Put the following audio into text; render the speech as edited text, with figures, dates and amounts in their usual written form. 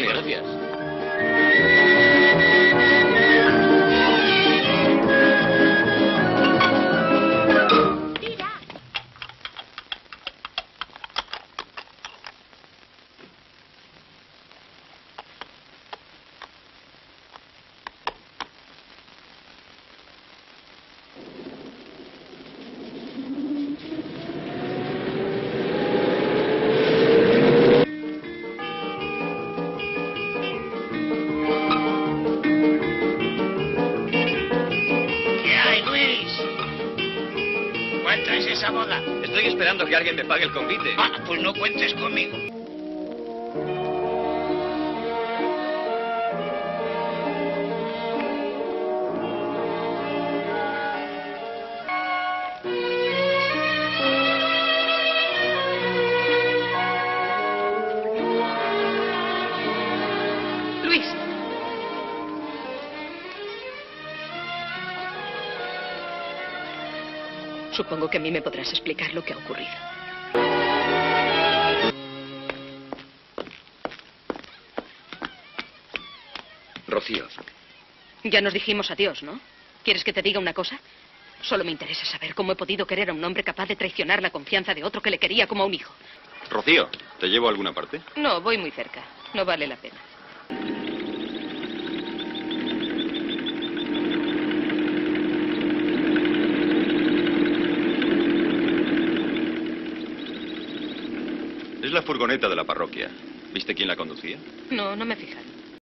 Antonio. Gracias. Estoy esperando que alguien me pague el convite. Ah, pues no cuentes conmigo. Luis. Supongo que a mí me podrás explicar lo que ha ocurrido. Rocío. Ya nos dijimos adiós, ¿no? ¿Quieres que te diga una cosa? Solo me interesa saber cómo he podido querer a un hombre capaz de traicionar la confianza de otro que le quería como a un hijo. Rocío, ¿te llevo a alguna parte? No, voy muy cerca. No vale la pena. Es la furgoneta de la parroquia. ¿Viste quién la conducía? No, no me he fijado.